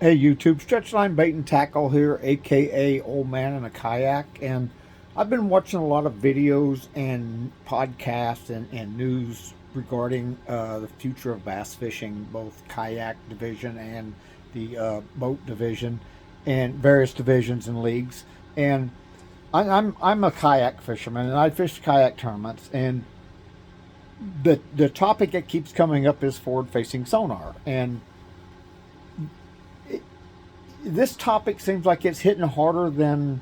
Hey YouTube, Stretchline Bait and Tackle here, aka Old Man in a Kayak, and I've been watching a lot of videos and podcasts and news regarding the future of bass fishing, both kayak division and the boat division, and various divisions and leagues. And I'm a kayak fisherman, and I fish kayak tournaments, and the topic that keeps coming up is forward facing sonar, and this topic seems like it's hitting harder than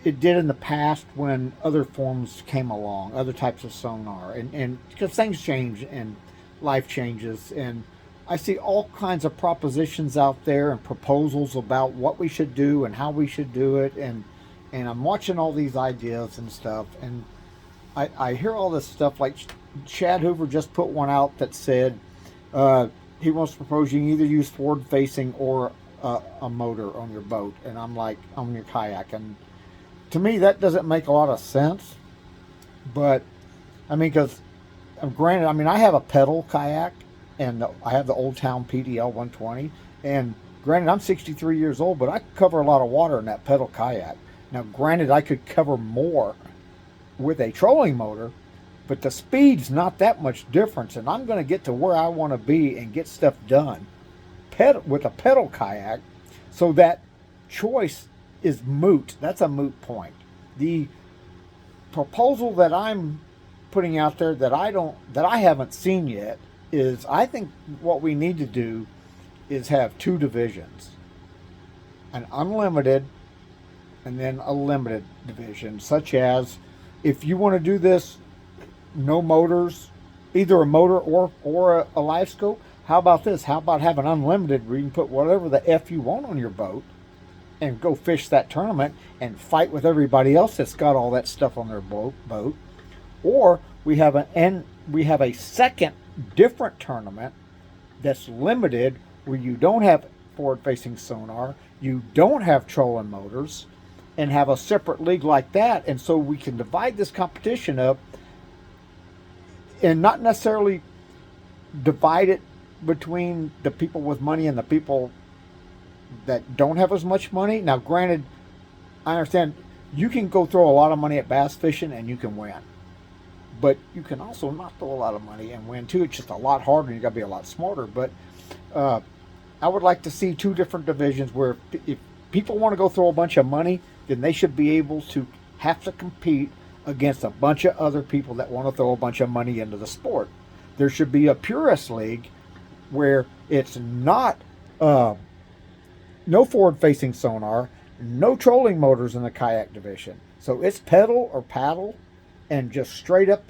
it did in the past when other forms came along, other types of sonar, and because things change and life changes, and I see all kinds of propositions out there and proposals about what we should do and how we should do it, and I'm watching all these ideas and stuff, and I hear all this stuff like Chad Hoover just put one out that said he wants to propose you can either use forward facing or a motor on your boat, and I'm like, on your kayak, and to me that doesn't make a lot of sense. But I mean, because granted, I mean, I have a pedal kayak, and I have the Old Town PDL 120, and granted, I'm 63 years old, but I cover a lot of water in that pedal kayak. Now granted, I could cover more with a trolling motor, but the speed's not that much difference, and I'm going to get to where I want to be and get stuff done with a pedal kayak, so that choice is moot. That's a moot point. The proposal that I'm putting out there that I haven't seen yet is, I think what we need to do is have two divisions, an unlimited and then a limited division, such as if you want to do this no motors, either a motor or a live scope. How about this? How about having unlimited where you can put whatever the F you want on your boat and go fish that tournament and fight with everybody else that's got all that stuff on their boat. Or we have a second different tournament that's limited, where you don't have forward facing sonar, you don't have trolling motors, and have a separate league like that. And so we can divide this competition up and not necessarily divide it between the people with money and the people that don't have as much money. Now granted, I understand you can go throw a lot of money at bass fishing and you can win, but you can also not throw a lot of money and win too. It's just a lot harder, and you got to be a lot smarter. But I would like to see two different divisions where if people want to go throw a bunch of money, then they should be able to have to compete against a bunch of other people that want to throw a bunch of money into the sport. There should be a purist league where it's not no forward-facing sonar, no trolling motors in the kayak division. So it's pedal or paddle, and just straight up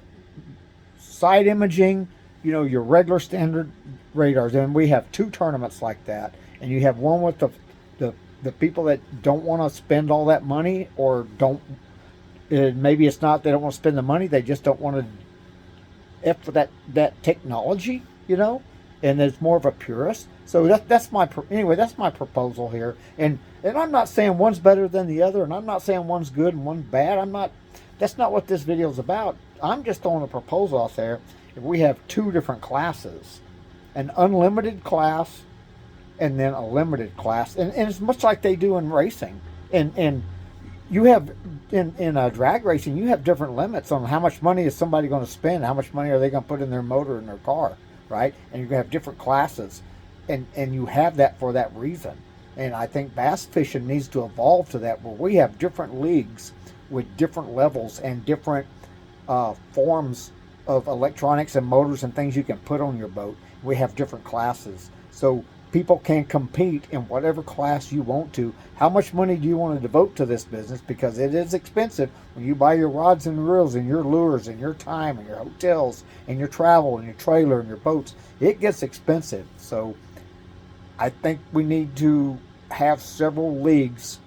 side imaging, your regular standard radars. And we have two tournaments like that. And you have one with the people that don't want to spend all that money, or don't, maybe it's not they don't want to spend the money, they just don't want to F for that technology, and it's more of a purist. So that's my proposal here, and I'm not saying one's better than the other, and I'm not saying one's good and one's bad. That's not what this video is about. I'm just throwing a proposal out there. If we have two different classes, an unlimited class and then a limited class, and it's much like they do in racing, and you have in drag racing, you have different limits on how much money is somebody going to spend, how much money are they going to put in their motor in their car, right? And you're going to have different classes, and you have that for that reason. And I think bass fishing needs to evolve to that, where we have different leagues with different levels and different forms of electronics and motors and things you can put on your boat. We have different classes, so people can compete in whatever class you want to. How much money do you want to devote to this business? Because it is expensive when you buy your rods and reels and your lures and your time and your hotels and your travel and your trailer and your boats. It gets expensive. So I think we need to have several leagues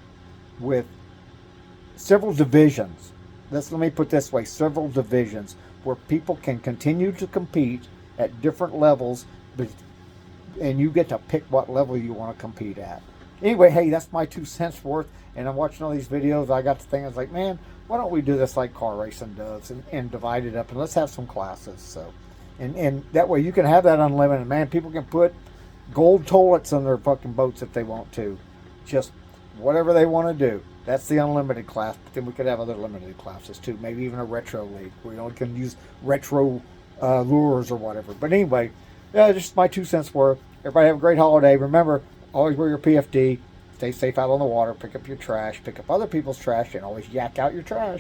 with several divisions. Let me put it this way, several divisions where people can continue to compete at different levels, and you get to pick what level you want to compete at. Anyway, hey, that's my 2 cents worth, and I'm watching all these videos. I got to think, I was like, man, why don't we do this like car racing does, and divide it up, and let's have some classes. So, and that way you can have that unlimited, man. People can put gold toilets on their fucking boats if they want to. Just whatever they want to do. That's the unlimited class, but then we could have other limited classes too. Maybe even a retro league where you can use retro lures or whatever. But anyway, just my 2 cents worth. Everybody have a great holiday. Remember, always wear your PFD. Stay safe out on the water. Pick up your trash. Pick up other people's trash, and always yak out your trash.